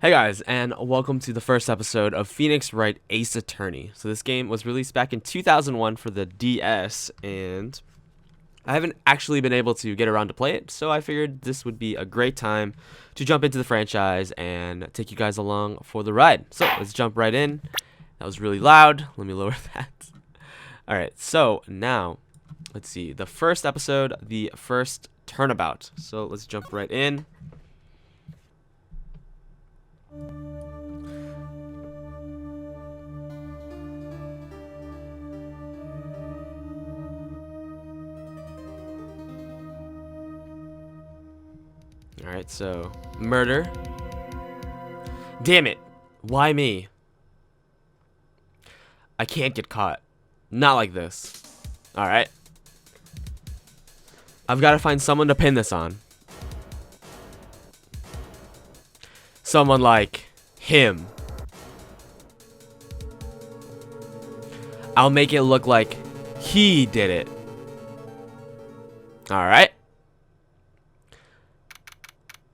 Hey guys, and welcome to the first episode of Phoenix Wright Ace Attorney. So this game was released back in 2001 for the DS, and I haven't actually been able to get around to play it, so I figured this would be a great time to jump into the franchise and take you guys along for the ride. So let's jump right in. That was really loud. Let me lower that. Alright, so now, let's see. The first episode, the first turnabout. So let's jump right in. Alright, so murder. Damn it. Why me? I can't get caught. Not like this. Alright. I've got to find someone to pin this on. Someone like him. I'll make it look like he did it. Alright.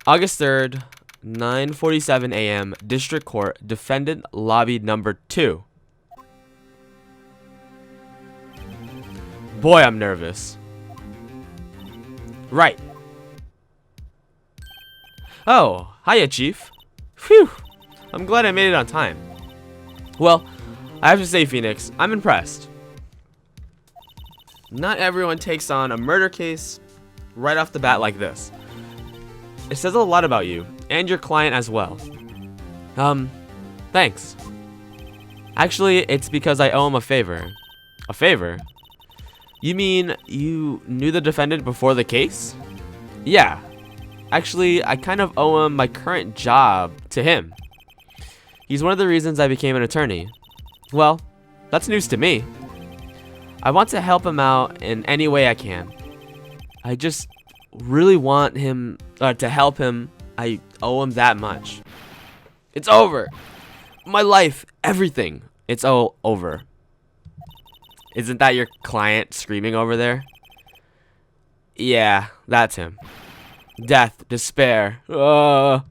August 3rd, 9:47 a.m. District Court, Defendant Lobby number 2. Boy, I'm nervous. Right. Oh, hiya, Chief. Phew. I'm glad I made it on time. Well, I have to say, Phoenix, I'm impressed. Not everyone takes on a murder case right off the bat like this. It says a lot about you, and your client as well. Thanks. Actually, it's because I owe him a favor. A favor? You mean you knew the defendant before the case? Yeah. Actually, I kind of owe him my current job to him. He's one of the reasons I became an attorney. Well, that's news to me. I want to help him out in any way I can. I just really want him to help him. I owe him that much. It's over. My life, everything. It's all over. Isn't that your client screaming over there? Yeah, that's him. Death, despair. I'm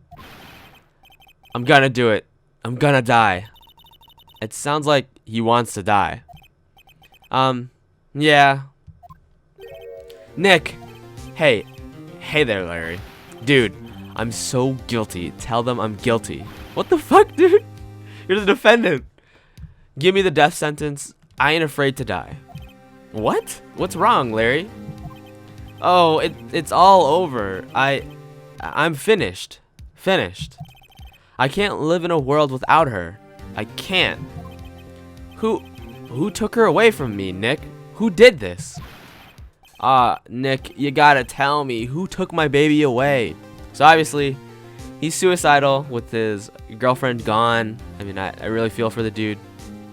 gonna do it. I'm gonna die. It sounds like he wants to die. Yeah. Nick. Hey there, Larry. Dude, I'm so guilty. Tell them I'm guilty. What the fuck, dude? You're the defendant. Give me the death sentence. I ain't afraid to die. What? What's wrong, Larry? Oh, it's all over. I'm finished. Finished. I can't live in a world without her. I can't. Who took her away from me, Nick? Who did this? Nick, you gotta tell me who took my baby away. So obviously, he's suicidal with his girlfriend gone. I mean, I really feel for the dude,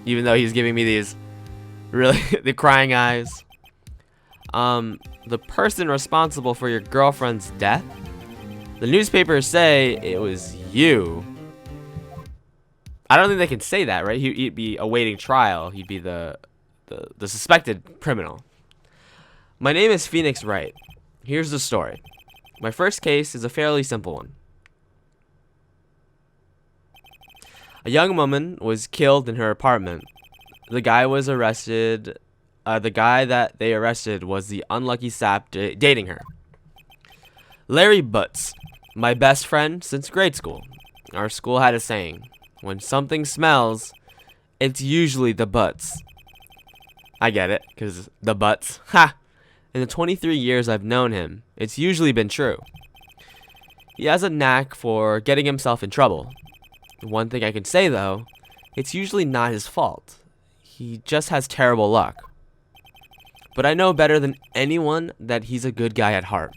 even though he's giving me these really the crying eyes. The person responsible for your girlfriend's death? The newspapers say it was you. I don't think they can say that, right? He'd be awaiting trial. He'd be the suspected criminal. My name is Phoenix Wright. Here's the story. My first case is a fairly simple one. A young woman was killed in her apartment. The guy was arrested. The guy that they arrested was the unlucky sap dating her. Larry Butts, my best friend since grade school. Our school had a saying, when something smells, it's usually the butts. I get it, because the butts. Ha! In the 23 years I've known him, it's usually been true. He has a knack for getting himself in trouble. One thing I can say, though, it's usually not his fault. He just has terrible luck. But I know better than anyone that he's a good guy at heart.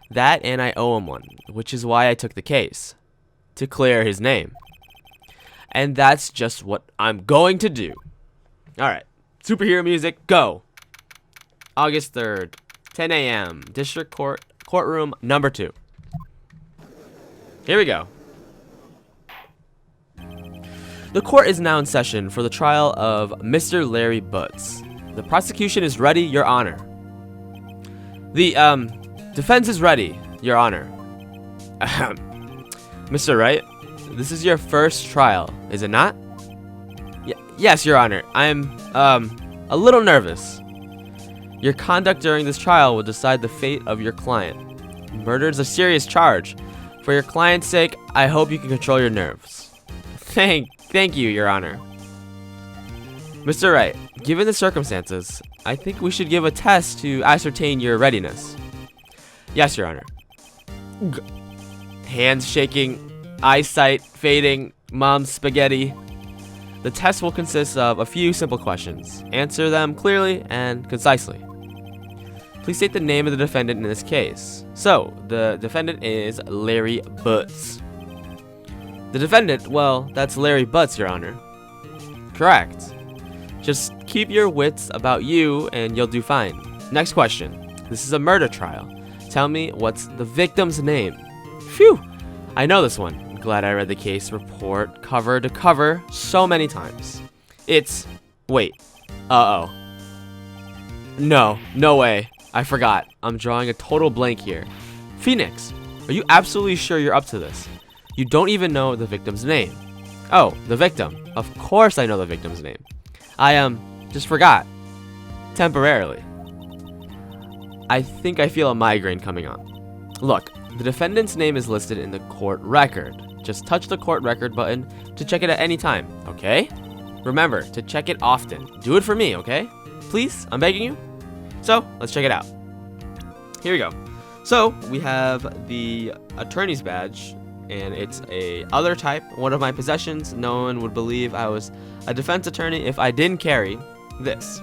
That and I owe him one, which is why I took the case. To clear his name. And that's just what I'm going to do. Alright, superhero music, go! August 3rd, 10 a.m. District Court, courtroom number 2. Here we go. The court is now in session for the trial of Mr. Larry Butts. The prosecution is ready, Your Honor. The, defense is ready, Your Honor. Mr. Wright, This is your first trial, is it not? Yes, Your Honor. I'm, a little nervous. Your conduct during this trial will decide the fate of your client. Murder is a serious charge. For your client's sake, I hope you can control your nerves. Thank you, Your Honor. Mr. Wright, given the circumstances, I think we should give a test to ascertain your readiness. Yes, Your Honor. Hands shaking, eyesight fading, mom's spaghetti. The test will consist of a few simple questions. Answer them clearly and concisely. Please state the name of the defendant in this case. So, the defendant is Larry Butts. The defendant, well, that's Larry Butts, Your Honor. Correct. Just keep your wits about you and you'll do fine. Next question. This is a murder trial. Tell me what's the victim's name. Phew! I know this one. I'm glad I read the case report cover to cover so many times. It's... Wait. Uh-oh. No way. I forgot. I'm drawing a total blank here. Phoenix, are you absolutely sure you're up to this? You don't even know the victim's name. Oh, the victim. Of course I know the victim's name. I, just forgot. Temporarily. I think I feel a migraine coming on. Look, the defendant's name is listed in the court record. Just touch the court record button to check it at any time, okay? Remember to check it often. Do it for me, okay? Please, I'm begging you. So, let's check it out. Here we go. So, we have the attorney's badge, and it's a other type, one of my possessions. No one would believe I was a defense attorney if I didn't carry this.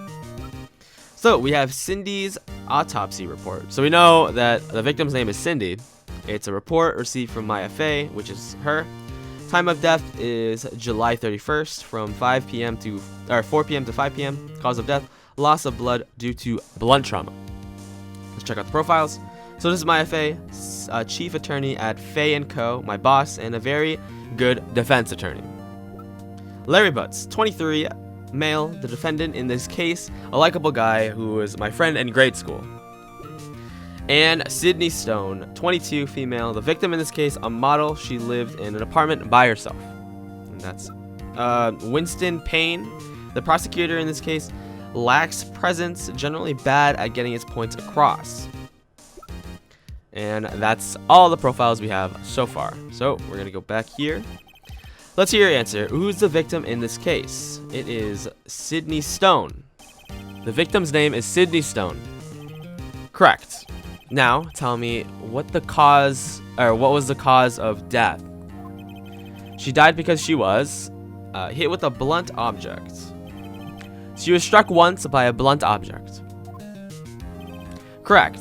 So, we have Cindy's autopsy report. So, we know that the victim's name is Cindy. It's a report received from Maya Fay, which is her. Time of death is July 31st from 4 p.m. to 5 p.m. Cause of death, loss of blood due to blunt trauma. Let's check out the profiles. So this is Maya Fay, chief attorney at Fay & Co., my boss, and a very good defense attorney. Larry Butts, 23, male, the defendant in this case, a likable guy who was my friend in grade school. And Sydney Stone, 22, female, the victim in this case, a model. She lived in an apartment by herself. And that's Winston Payne, the prosecutor in this case, lacks presence, generally bad at getting his points across. And that's all the profiles we have so far. So we're gonna go back here. Let's hear your answer. Who's the victim in this case? It is Sydney Stone. The victim's name is Sydney Stone. Correct. Now tell me what was the cause of death. She died because she was hit with a blunt object. She was struck once by a blunt object. Correct.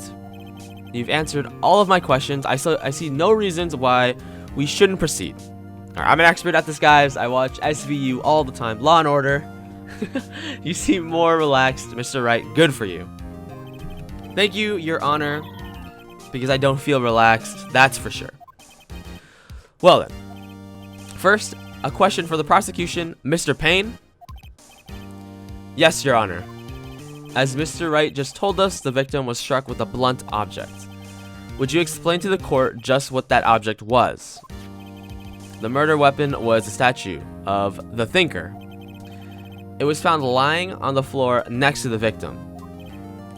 You've answered all of my questions. I see no reasons why we shouldn't proceed. All right, I'm an expert at this, guys. I watch SVU all the time. Law and Order. You seem more relaxed, Mr. Wright. Good for you. Thank you, Your Honor, because I don't feel relaxed, that's for sure. Well then. First, a question for the prosecution. Mr. Payne? Yes, Your Honor. As Mr. Wright just told us, the victim was struck with a blunt object. Would you explain to the court just what that object was? The murder weapon was a statue of the Thinker. It was found lying on the floor next to the victim.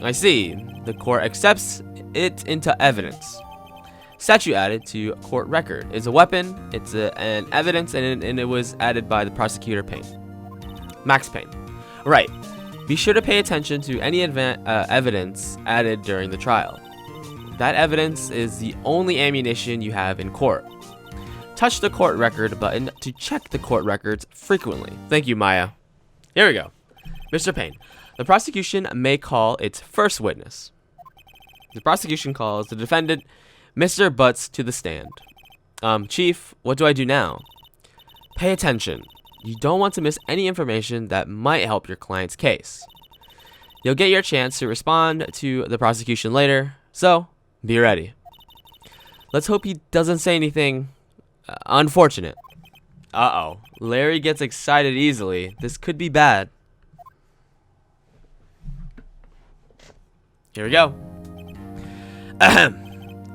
I see. The court accepts it into evidence. Statue added to court record is a weapon. It's an evidence, and it was added by the prosecutor Payne. Max Payne. Right. Be sure to pay attention to any evidence added during the trial. That evidence is the only ammunition you have in court. Touch the court record button to check the court records frequently. Thank you, Maya. Here we go. Mr. Payne, the prosecution may call its first witness. The prosecution calls the defendant, Mr. Butts, to the stand. Chief, what do I do now? Pay attention. You don't want to miss any information that might help your client's case. You'll get your chance to respond to the prosecution later, so be ready. Let's hope he doesn't say anything unfortunate. Uh-oh. Larry gets excited easily. This could be bad. Here we go.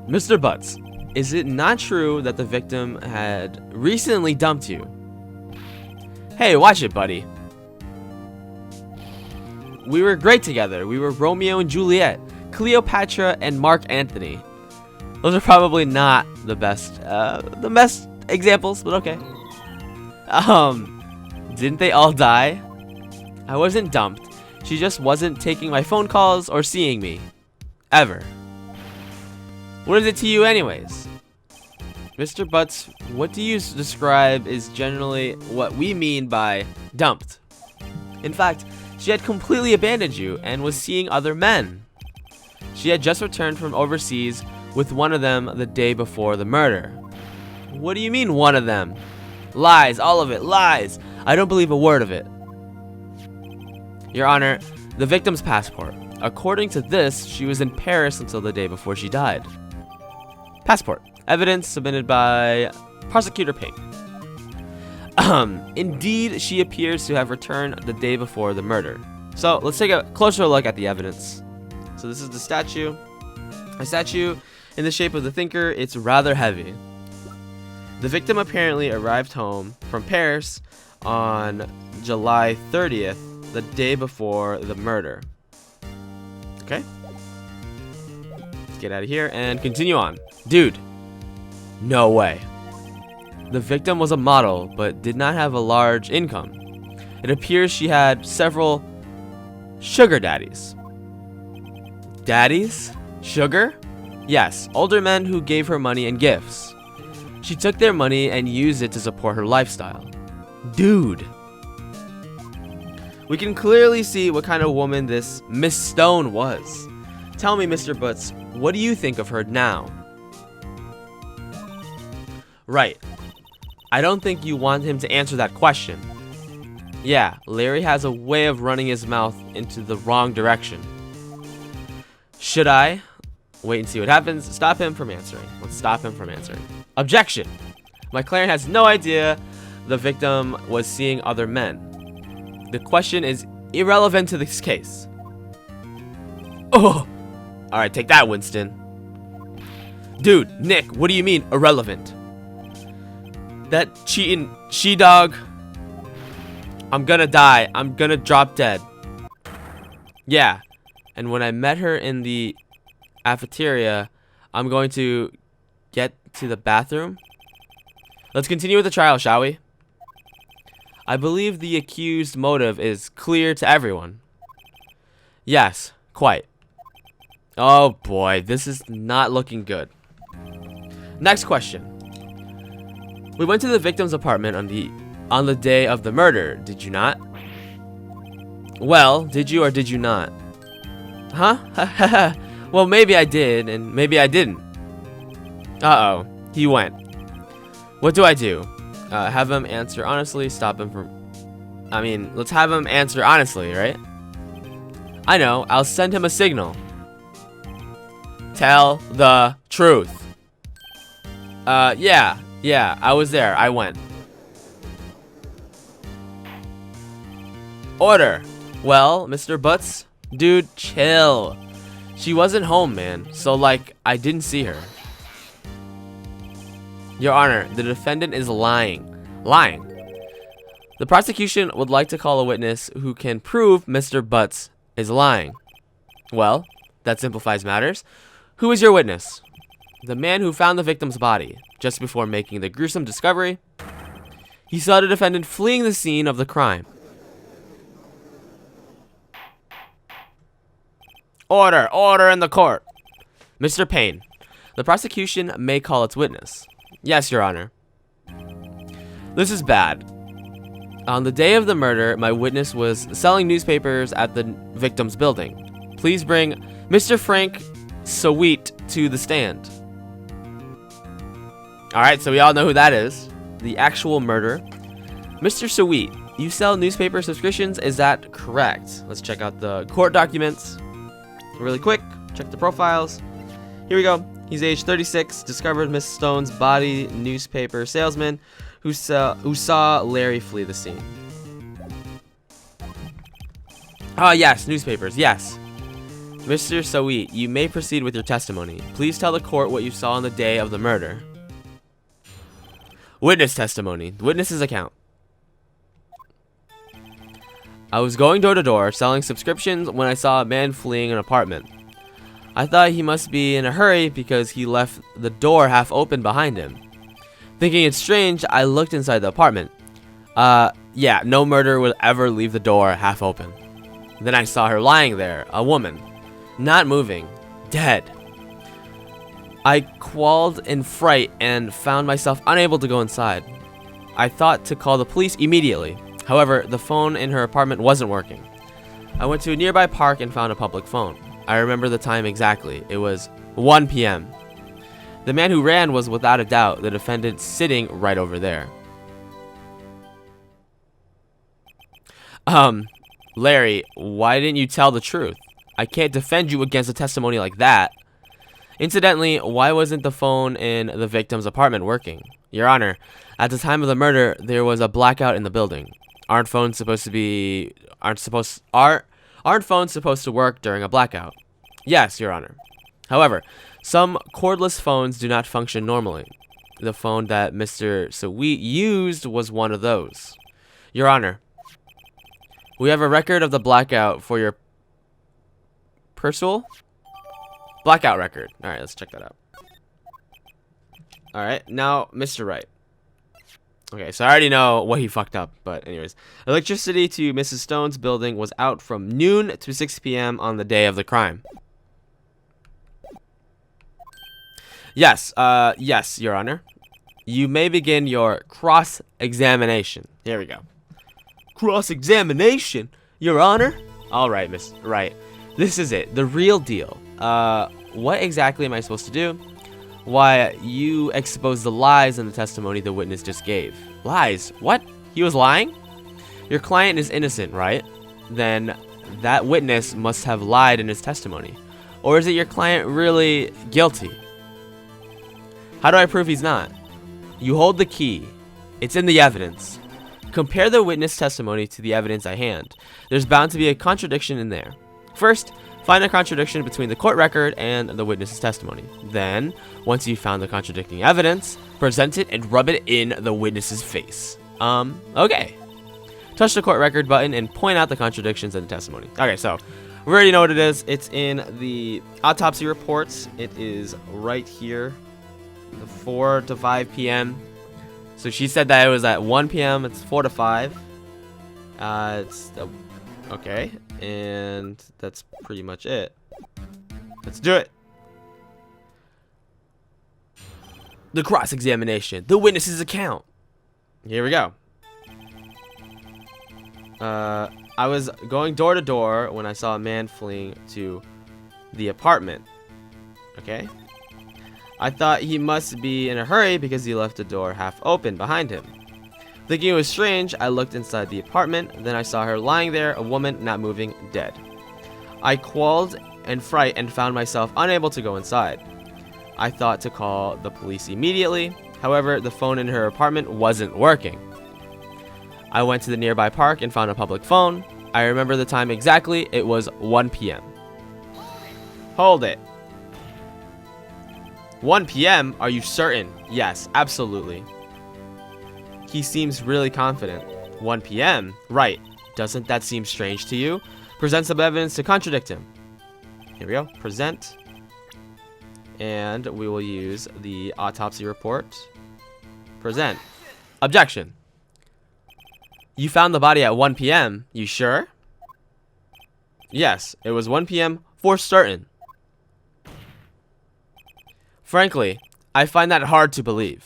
Mr. Butts, Is it not true that the victim had recently dumped you? Hey, watch it, buddy. We were great together. We were Romeo and Juliet, Cleopatra and Mark Antony. Those are probably not the best examples, but okay. Didn't they all die? I wasn't dumped. She just wasn't taking my phone calls or seeing me. Ever. What is it to you anyways? Mr. Butts, what do you describe is generally what we mean by dumped? In fact, she had completely abandoned you and was seeing other men. She had just returned from overseas with one of them the day before the murder. What do you mean, one of them? Lies, all of it, lies. I don't believe a word of it. Your Honor, the victim's passport. According to this, she was in Paris until the day before she died. Passport. Evidence submitted by Prosecutor Pink. Indeed, she appears to have returned the day before the murder. So, let's take a closer look at the evidence. So this is the statue. A statue in the shape of the thinker. It's rather heavy. The victim apparently arrived home from Paris on July 30th, the day before the murder. Okay. Let's get out of here and continue on. Dude, no way. The victim was a model, but did not have a large income. It appears she had several sugar daddies. Daddies? Sugar? Yes, older men who gave her money and gifts. She took their money and used it to support her lifestyle. Dude. We can clearly see what kind of woman this Miss Stone was. Tell me, Mr. Butts, what do you think of her now? Right. I don't think you want him to answer that question. Yeah, Larry has a way of running his mouth into the wrong direction. Should I? Wait and see what happens. Stop him from answering. Let's stop him from answering. Objection! My client has no idea the victim was seeing other men. The question is irrelevant to this case. Oh! Alright, take that, Winston. Dude, Nick, what do you mean, irrelevant? That cheating she-dog. I'm gonna die. I'm gonna drop dead. Yeah. And when I met her in the cafeteria, I'm going to get to the bathroom. Let's continue with the trial, shall we? I believe the accused motive is clear to everyone. Yes, quite. Oh boy, this is not looking good. Next question. We went to the victim's apartment on the day of the murder, did you not? Well, did you or did you not? Huh? Well, maybe I did, and maybe I didn't. Uh-oh, he went. What do I do? Have him answer honestly, stop him from... let's have him answer honestly, right? I know, I'll send him a signal. Tell the truth. Yeah, I was there, I went. Order. Well, Mr. Butts, dude, chill. She wasn't home, man, so I didn't see her. Your Honor, the defendant is lying. Lying. The prosecution would like to call a witness who can prove Mr. Butts is lying. Well, that simplifies matters. Who is your witness? The man who found the victim's body just before making the gruesome discovery. He saw the defendant fleeing the scene of the crime. Order! Order in the court! Mr. Payne, the prosecution may call its witness. Yes, Your Honor. This is bad. On the day of the murder, my witness was selling newspapers at the victim's building. Please bring Mr. Frank Sweet to the stand. Alright, so we all know who that is. The actual murderer. Mr. Sweet, you sell newspaper subscriptions, is that correct? Let's check out the court documents really quick. Check the profiles. Here we go. He's age 36, discovered Miss Stone's body, newspaper salesman who saw Larry flee the scene. Ah, yes, newspapers, yes. Mr. Sweet, you may proceed with your testimony. Please tell the court what you saw on the day of the murder. Witness testimony. Witness's account. I was going door to door selling subscriptions when I saw a man fleeing an apartment. I thought he must be in a hurry because he left the door half open behind him. Thinking it's strange, I looked inside the apartment. Yeah, no murderer would ever leave the door half open. Then I saw her lying there, a woman, not moving, dead. I quailed in fright and found myself unable to go inside. I thought to call the police immediately. However, the phone in her apartment wasn't working. I went to a nearby park and found a public phone. I remember the time exactly. It was 1 p.m. The man who ran was without a doubt the defendant sitting right over there. Larry, why didn't you tell the truth? I can't defend you against a testimony like that. Incidentally, why wasn't the phone in the victim's apartment working? Your Honor, at the time of the murder, there was a blackout in the building. Aren't phones supposed to work during a blackout? Yes, Your Honor. However, some cordless phones do not function normally. The phone that Mr. Sweet used was one of those. Your Honor, we have a record of the blackout for your personal blackout record. All right, let's check that out. All right, now Mr. Wright. Okay, so I already know what he fucked up, but anyways. Electricity to Mrs. Stone's building was out from noon to 6 p.m. on the day of the crime. Yes, yes, Your Honor. You may begin your cross-examination. Here we go. Cross-examination, Your Honor? All right, Miss Wright. This is it, the real deal. What exactly am I supposed to do? Why, you exposed the lies in the testimony the witness just gave. Lies? What? He was lying? Your client is innocent, right? Then that witness must have lied in his testimony. Or is it your client really guilty? How do I prove he's not? You hold the key. It's in the evidence. Compare the witness testimony to the evidence at hand. There's bound to be a contradiction in there. First, find a contradiction between the court record and the witness's testimony. Then, once you've found the contradicting evidence, present it and rub it in the witness's face. Okay. Touch the court record button and point out the contradictions in the testimony. Okay, so we already know what it is. It's in the autopsy reports. It is right here, the 4 to 5 p.m. So she said that it was at 1 p.m. It's 4 to 5. Okay, and that's pretty much it. Let's do it. The cross-examination. The witness's account. Here we go. I was going door to door when I saw a man fleeing to the apartment. Okay. I thought he must be in a hurry because he left the door half open behind him. Thinking it was strange, I looked inside the apartment. Then I saw her lying there, a woman not moving, dead. I quailed in fright and found myself unable to go inside. I thought to call the police immediately. However, the phone in her apartment wasn't working. I went to the nearby park and found a public phone. I remember the time exactly. It was 1 p.m. Hold it. 1 p.m.? Are you certain? Yes, absolutely. He seems really confident. 1 p.m.? Right. Doesn't that seem strange to you? Present some evidence to contradict him. Here we go. Present. And we will use the autopsy report. Present. Objection. You found the body at 1 p.m. You sure? Yes, it was 1 p.m. for certain. Frankly, I find that hard to believe.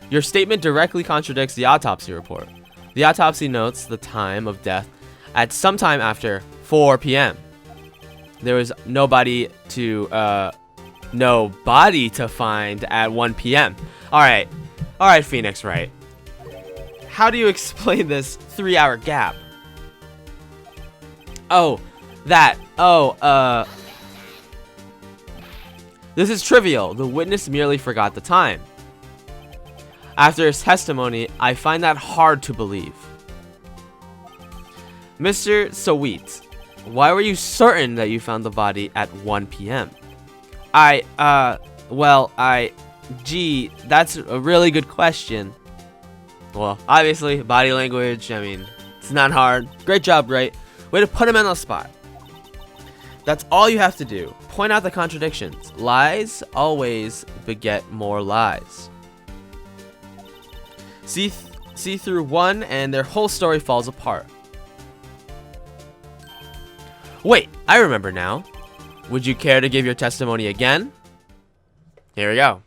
Your statement directly contradicts the autopsy report. The autopsy notes the time of death at sometime after 4 p.m. There was nobody to find at 1 p.m. All right, Phoenix Wright. How do you explain this 3-hour gap? This is trivial. The witness merely forgot the time. After his testimony, I find that hard to believe. Mr. Sweet, Why were you certain that you found the body at 1 p.m.? Gee, that's a really good question. Well, obviously, body language, I mean, it's not hard. Great job, Wright. Way to put him on the spot. That's all you have to do. Point out the contradictions. Lies always beget more lies. See through one and their whole story falls apart. Wait, I remember now. Would you care to give your testimony again? Here we go.